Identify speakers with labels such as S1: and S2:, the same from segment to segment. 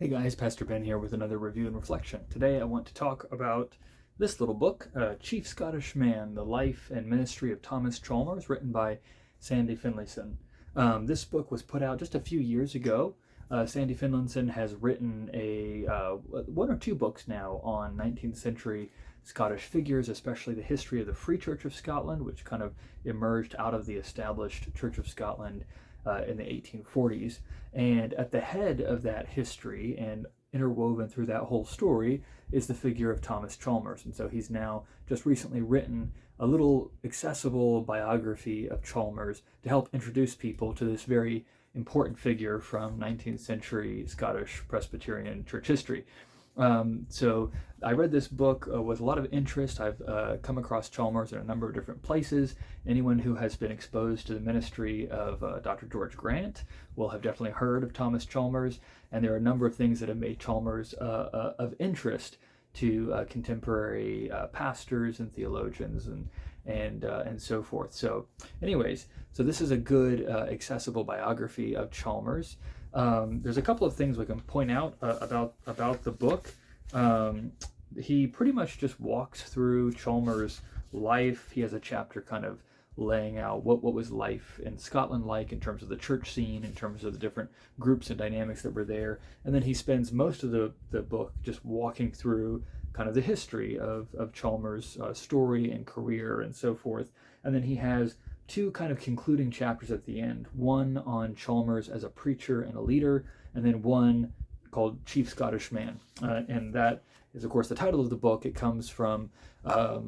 S1: Hey guys, Pastor Ben here with another review and reflection. Today I want to talk about this little book, Chief Scottish Man, The Life and Ministry of Thomas Chalmers, written by Sandy Finlayson. This book was put out just a few years ago. Sandy Finlayson has written one or two books now on 19th century Scottish figures, especially the history of the Free Church of Scotland, which kind of emerged out of the established Church of Scotland in the 1840s. And at the head of that history and interwoven through that whole story is the figure of Thomas Chalmers. And so he's now just recently written a little accessible biography of Chalmers to help introduce people to this very important figure from 19th century Scottish Presbyterian church history. So I read this book with a lot of interest. I've come across Chalmers in a number of different places. Anyone who has been exposed to the ministry of Dr. George Grant will have definitely heard of Thomas Chalmers, and there are a number of things that have made Chalmers of interest to contemporary pastors and theologians and so forth. So anyways, so this is a good accessible biography of Chalmers. There's a couple of things we can point out about the book. He pretty much just walks through Chalmers' life. He has a chapter kind of laying out what was life in Scotland like in terms of the church scene, in terms of the different groups and dynamics that were there. And then he spends most of the book just walking through kind of the history of Chalmers' story and career and so forth. And then he has two kind of concluding chapters at the end, one on Chalmers as a preacher and a leader, and then one called Chief Scottish Man. And that is, of course, the title of the book. It comes from a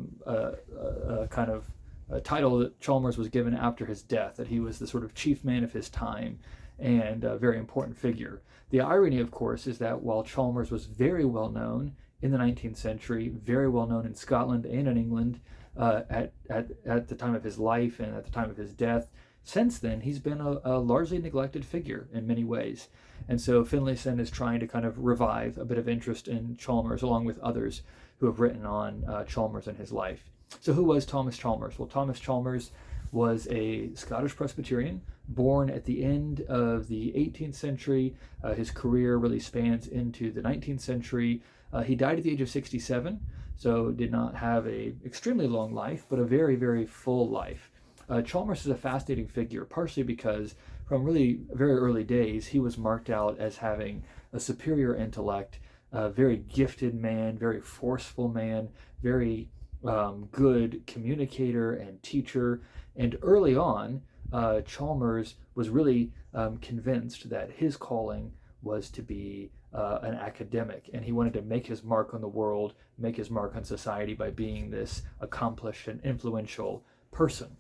S1: kind of a title that Chalmers was given after his death, that he was the sort of chief man of his time and a very important figure. The irony, of course, is that while Chalmers was very well known in the 19th century, very well known in Scotland and in England, at the time of his life and at the time of his death. Since then, he's been a largely neglected figure in many ways. And so Finlayson is trying to kind of revive a bit of interest in Chalmers, along with others who have written on Chalmers and his life. So who was Thomas Chalmers? Well, Thomas Chalmers was a Scottish Presbyterian born at the end of the 18th century. His career really spans into the 19th century. He died at the age of 67, so did not have a extremely long life, but a very, very full life. Chalmers is a fascinating figure, partially because from really very early days, he was marked out as having a superior intellect, a very gifted man, very forceful man, very good communicator and teacher. And early on, Chalmers was really convinced that his calling was to be an academic, and he wanted to make his mark on the world, make his mark on society by being this accomplished and influential person.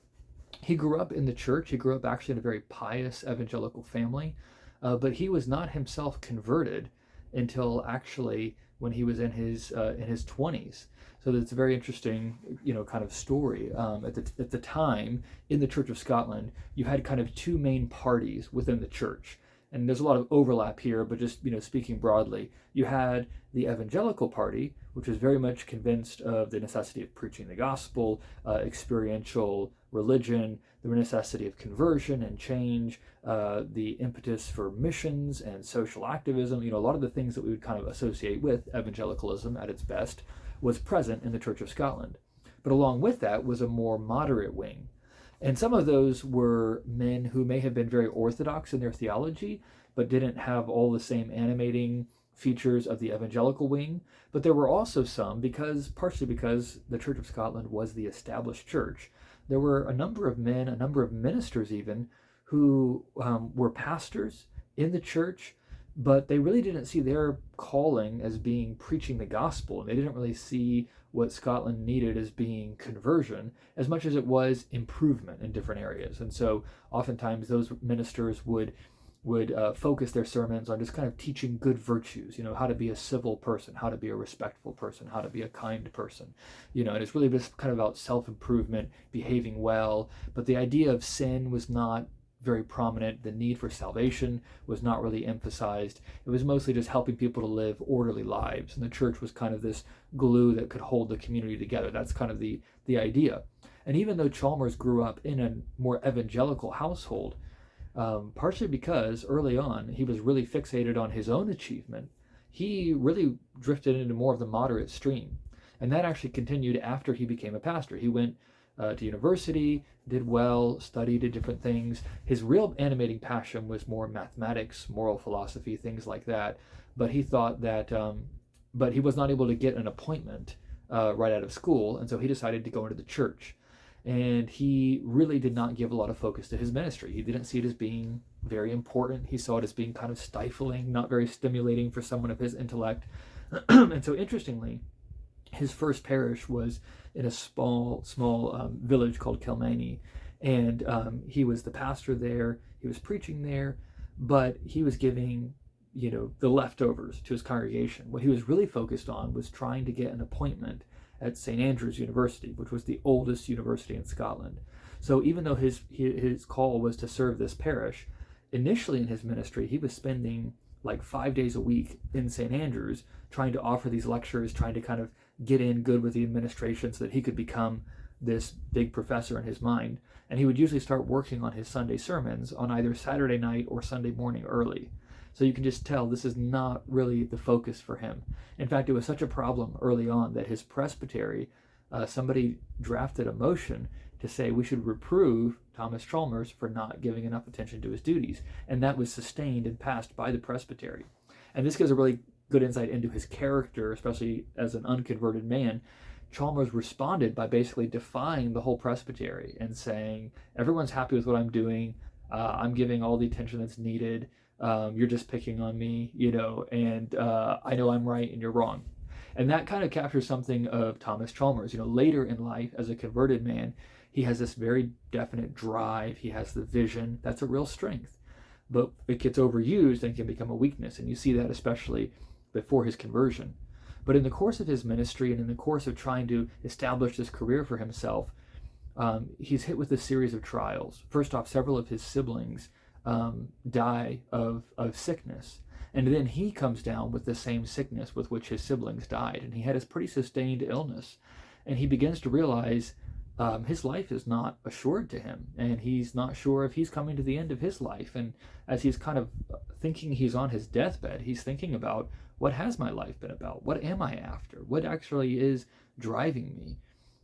S1: He grew up in the church. He grew up actually in a very pious evangelical family, but he was not himself converted until actually when he was in his 20s. So it's a very interesting, kind of story. At the time in the Church of Scotland, you had kind of two main parties within the church. And there's a lot of overlap here, but just speaking broadly, you had the evangelical party, which was very much convinced of the necessity of preaching the gospel, experiential religion, the necessity of conversion and change, the impetus for missions and social activism. A lot of the things that we would kind of associate with evangelicalism at its best was present in the Church of Scotland. But along with that was a more moderate wing. And some of those were men who may have been very orthodox in their theology, but didn't have all the same animating features of the evangelical wing. But there were also some, partially because the Church of Scotland was the established church, there were a number of men, a number of ministers even, who were pastors in the church, but they really didn't see their calling as being preaching the gospel. They didn't really see what Scotland needed as being conversion as much as it was improvement in different areas. And so oftentimes those ministers would focus their sermons on just kind of teaching good virtues, how to be a civil person, how to be a respectful person, how to be a kind person, and it's really just kind of about self-improvement, behaving well. But the idea of sin was not very prominent. The need for salvation was not really emphasized. It was mostly just helping people to live orderly lives. And the church was kind of this glue that could hold the community together. That's kind of the idea. And even though Chalmers grew up in a more evangelical household, partially because early on he was really fixated on his own achievement he really drifted into more of the moderate stream. And that actually continued after he became a pastor. He went to university, did well, studied different things. His real animating passion was more mathematics, moral philosophy, things like that. But he thought that, but he was not able to get an appointment right out of school, and so he decided to go into the church. And he really did not give a lot of focus to his ministry. He didn't see it as being very important. He saw it as being kind of stifling, not very stimulating for someone of his intellect. And so, interestingly, his first parish was in a small village called Kilmany, and he was the pastor there. He was preaching there, but he was giving, the leftovers to his congregation. What he was really focused on was trying to get an appointment at St. Andrew's University, which was the oldest university in Scotland. So even though his call was to serve this parish, initially in his ministry, he was spending like 5 days a week in St. Andrews trying to offer these lectures, trying to kind of get in good with the administration so that he could become this big professor in his mind. And he would usually start working on his Sunday sermons on either Saturday night or Sunday morning early. So you can just tell this is not really the focus for him. In fact, it was such a problem early on that his presbytery, somebody drafted a motion to say we should reprove Thomas Chalmers for not giving enough attention to his duties. And that was sustained and passed by the presbytery. And this gives a really good insight into his character, especially as an unconverted man. Chalmers responded by basically defying the whole presbytery and saying, everyone's happy with what I'm doing. I'm giving all the attention that's needed. You're just picking on me, and I know I'm right and you're wrong. And that kind of captures something of Thomas Chalmers. Later in life, as a converted man, he has this very definite drive. He has the vision. That's a real strength. But it gets overused and can become a weakness. And you see that especially before his conversion. But in the course of his ministry and in the course of trying to establish this career for himself, he's hit with a series of trials. First off, several of his siblings die of sickness. And then he comes down with the same sickness with which his siblings died. And he had a pretty sustained illness. And he begins to realize his life is not assured to him. And he's not sure if he's coming to the end of his life. And as he's kind of thinking he's on his deathbed, he's thinking about, what has my life been about? What am I after? What actually is driving me?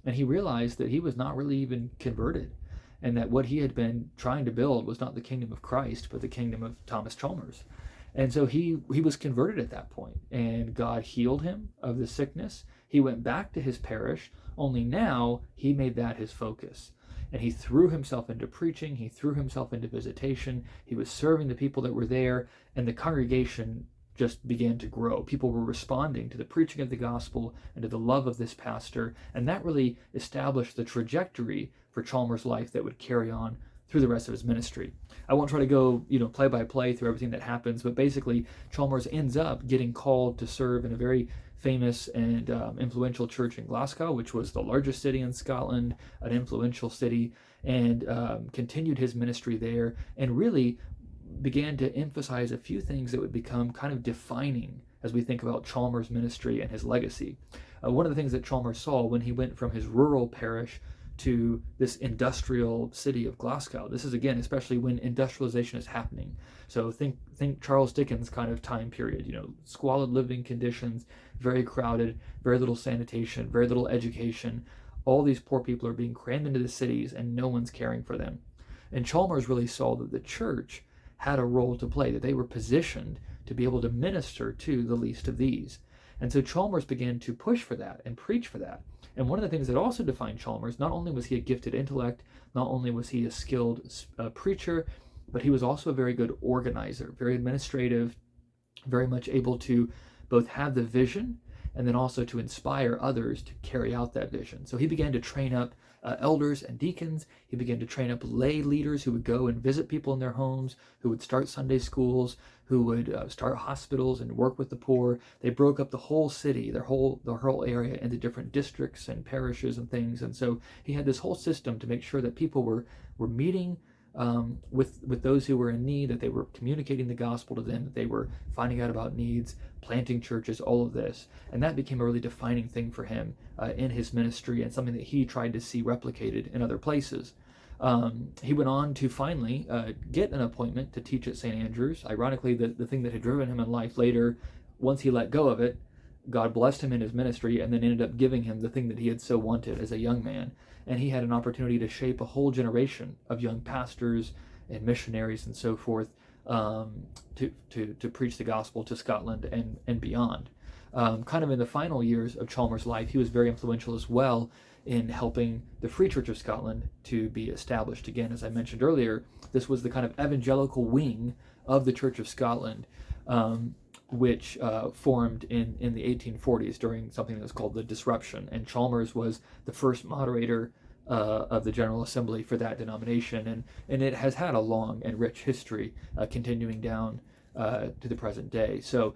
S1: And he realized that he was not really even converted, and that what he had been trying to build was not the kingdom of Christ, but the kingdom of Thomas Chalmers. And so he was converted at that point, and God healed him of the sickness. He went back to his parish, only now he made that his focus. And he threw himself into preaching, he threw himself into visitation, he was serving the people that were there, and the congregation just began to grow. People were responding to the preaching of the gospel and to the love of this pastor, and that really established the trajectory for Chalmers' life that would carry on through the rest of his ministry. I won't try to go, play by play through everything that happens, but basically Chalmers ends up getting called to serve in a very famous and influential church in Glasgow, which was the largest city in Scotland, an influential city, and continued his ministry there, and really began to emphasize a few things that would become kind of defining as we think about Chalmers' ministry and his legacy. One of the things that Chalmers saw when he went from his rural parish to this industrial city of Glasgow. This is, again, especially when industrialization is happening. So think Charles Dickens kind of time period, squalid living conditions, very crowded, very little sanitation, very little education. All these poor people are being crammed into the cities and no one's caring for them. And Chalmers really saw that the church had a role to play, that they were positioned to be able to minister to the least of these. And so Chalmers began to push for that and preach for that. And one of the things that also defined Chalmers, not only was he a gifted intellect, not only was he a skilled preacher, but he was also a very good organizer, very administrative, very much able to both have the vision and then also to inspire others to carry out that vision. So he began to train up elders and deacons. He began to train up lay leaders who would go and visit people in their homes, who would start Sunday schools, who would start hospitals and work with the poor. They broke up the whole city, the whole area into different districts and parishes and things. And so he had this whole system to make sure that people were meeting with those who were in need, that they were communicating the gospel to them, that they were finding out about needs, planting churches, all of this. And that became a really defining thing for him in his ministry, and something that he tried to see replicated in other places. He went on to finally get an appointment to teach at St. Andrews. Ironically, the thing that had driven him in life later once he let go of it, God blessed him in his ministry and then ended up giving him the thing that he had so wanted as a young man. And he had an opportunity to shape a whole generation of young pastors and missionaries and so forth, to preach the gospel to Scotland and beyond. Kind of in the final years of Chalmers' life, he was very influential as well in helping the Free Church of Scotland to be established again. As I mentioned earlier, this was the kind of evangelical wing of the Church of Scotland, which formed in the 1840s during something that was called the Disruption. And Chalmers was the first moderator of the General Assembly for that denomination, and it has had a long and rich history continuing down to the present day. So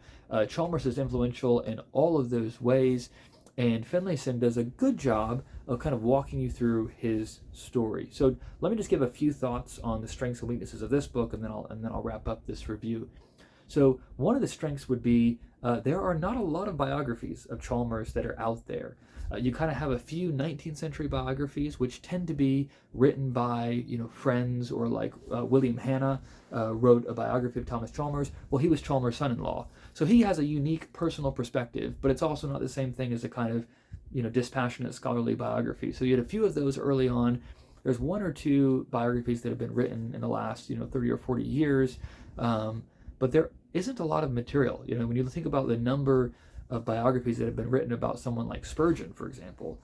S1: Chalmers is influential in all of those ways, and Finlayson does a good job of kind of walking you through his story. So let me just give a few thoughts on the strengths and weaknesses of this book, and then I'll wrap up this review. So one of the strengths would be there are not a lot of biographies of Chalmers that are out there. You kind of have a few 19th century biographies, which tend to be written by friends, or like William Hanna wrote a biography of Thomas Chalmers. Well, he was Chalmers' son-in-law, so he has a unique personal perspective, but it's also not the same thing as a kind of dispassionate scholarly biography. So you had a few of those early on. There's one or two biographies that have been written in the last 30 or 40 years, but there isn't a lot of material. When you think about the number of biographies that have been written about someone like Spurgeon, for example,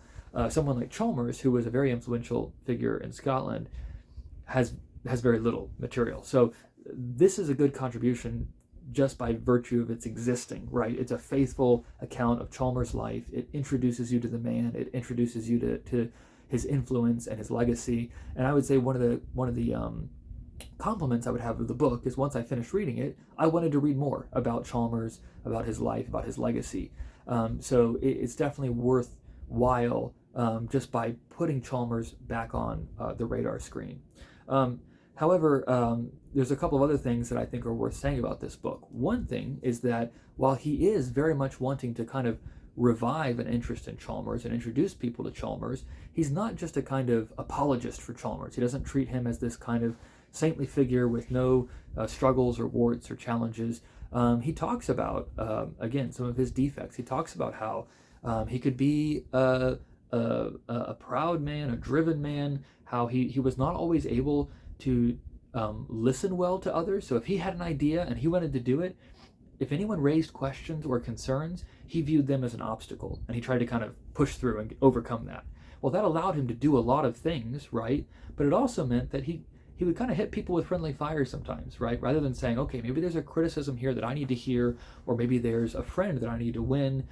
S1: someone like Chalmers, who was a very influential figure in Scotland, has very little material. So this is a good contribution just by virtue of its existing, right? It's a faithful account of Chalmers' life. It introduces you to the man. It introduces you to his influence and his legacy. And I would say one of the compliments I would have of the book is, once I finished reading it, I wanted to read more about Chalmers, about his life, about his legacy. So it's definitely worthwhile just by putting Chalmers back on the radar screen. However, there's a couple of other things that I think are worth saying about this book. One thing is that while he is very much wanting to kind of revive an interest in Chalmers and introduce people to Chalmers, he's not just a kind of apologist for Chalmers. He doesn't treat him as this kind of saintly figure with no struggles or warts or challenges. He talks about, again, some of his defects. He talks about how he could be a proud man, a driven man, how he was not always able to listen well to others. So if he had an idea and he wanted to do it, if anyone raised questions or concerns, he viewed them as an obstacle, and he tried to kind of push through and overcome that. Well, that allowed him to do a lot of things, right? But it also meant that he would kind of hit people with friendly fire sometimes, right? Rather than saying, okay, maybe there's a criticism here that I need to hear, or maybe there's a friend that I need to win,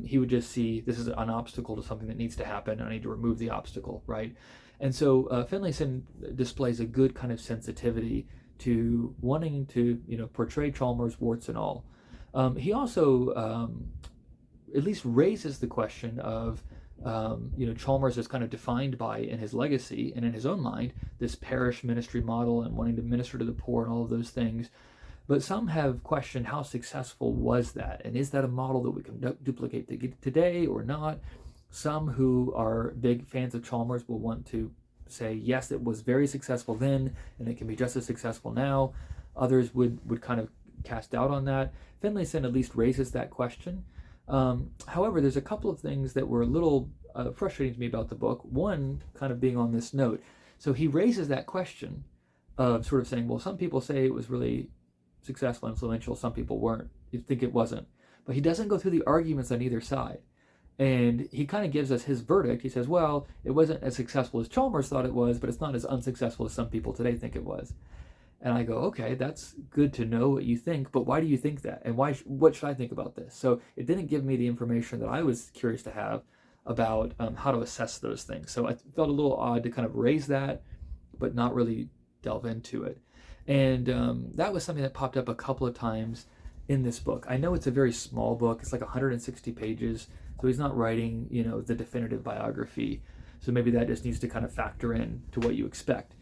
S1: he would just see this is an obstacle to something that needs to happen, and I need to remove the obstacle, right? And so Finlayson displays a good kind of sensitivity to wanting to, portray Chalmers, warts and all. He also at least raises the question of, Chalmers is kind of defined by, in his legacy and in his own mind, this parish ministry model and wanting to minister to the poor and all of those things. But some have questioned, how successful was that? And is that a model that we can duplicate today or not? Some who are big fans of Chalmers will want to say, yes, it was very successful then, and it can be just as successful now. Others would kind of cast doubt on that. Finlayson at least raises that question. However, there's a couple of things that were a little frustrating to me about the book. One kind of being on this note. So he raises that question of sort of saying, well, some people say it was really successful, influential, some people weren't. You think it wasn't. But he doesn't go through the arguments on either side. And he kind of gives us his verdict. He says, well, it wasn't as successful as Chalmers thought it was, but it's not as unsuccessful as some people today think it was. And I go, okay, that's good to know what you think, but why do you think that? And what should I think about this? So it didn't give me the information that I was curious to have about how to assess those things. So I felt a little odd to kind of raise that, but not really delve into it. And that was something that popped up a couple of times in this book. I know it's a very small book. It's like 160 pages. So he's not writing, the definitive biography. So maybe that just needs to kind of factor in to what you expect.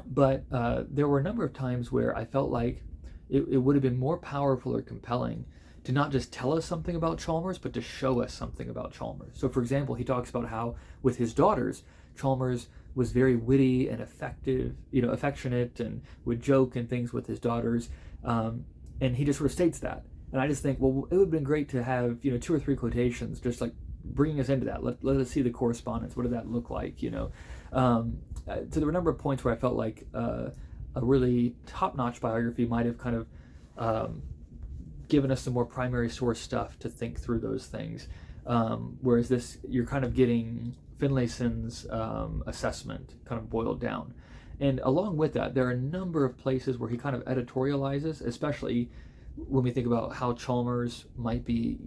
S1: But there were a number of times where I felt like it would have been more powerful or compelling to not just tell us something about Chalmers, but to show us something about Chalmers. So, for example, he talks about how with his daughters, Chalmers was very witty and affectionate, and would joke and things with his daughters. And he just sort of states that. And I just think, well, it would have been great to have, 2 or 3 quotations, just like bringing us into that. Let us see the correspondence. What did that look like? So there were a number of points where I felt like a really top-notch biography might have kind of given us some more primary source stuff to think through those things. Whereas this, you're kind of getting Finlayson's assessment kind of boiled down. And along with that, there are a number of places where he kind of editorializes, especially when we think about how Chalmers might be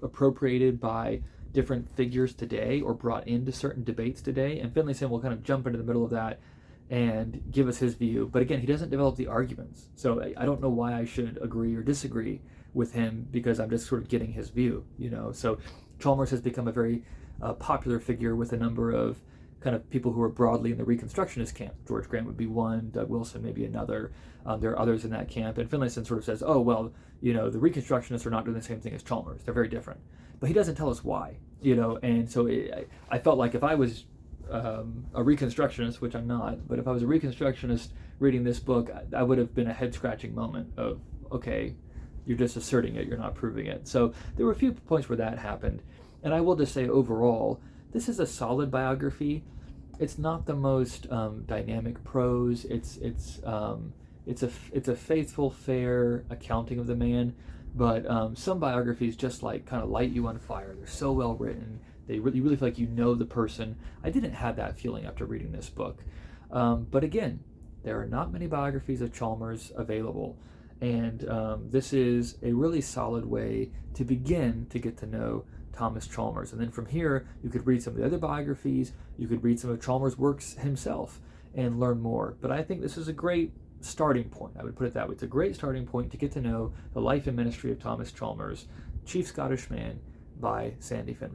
S1: appropriated by different figures today or brought into certain debates today. And Finlayson will kind of jump into the middle of that and give us his view. But again, he doesn't develop the arguments. So I don't know why I should agree or disagree with him, because I'm just sort of getting his view, So Chalmers has become a very popular figure with a number of kind of people who are broadly in the Reconstructionist camp. George Grant would be one, Doug Wilson maybe another. There are others in that camp. And Finlayson sort of says, oh, well, the Reconstructionists are not doing the same thing as Chalmers. They're very different. But he doesn't tell us why, And so I felt like if I was a Reconstructionist, which I'm not, but if I was a Reconstructionist reading this book, I would have been a head-scratching moment of, okay, you're just asserting it, you're not proving it. So there were a few points where that happened. And I will just say overall, this is a solid biography. It's not the most dynamic prose. It's a faithful, fair accounting of the man. But some biographies just like kind of light you on fire. They're so well written. You really feel like you know the person. I didn't have that feeling after reading this book. But again, there are not many biographies of Chalmers available. And this is a really solid way to begin to get to know Thomas Chalmers. And then from here, you could read some of the other biographies, you could read some of Chalmers' works himself and learn more. But I think this is a great starting point. I would put it that way. It's a great starting point to get to know the life and ministry of Thomas Chalmers, Chief Scottish Man by Sandy Finlayson.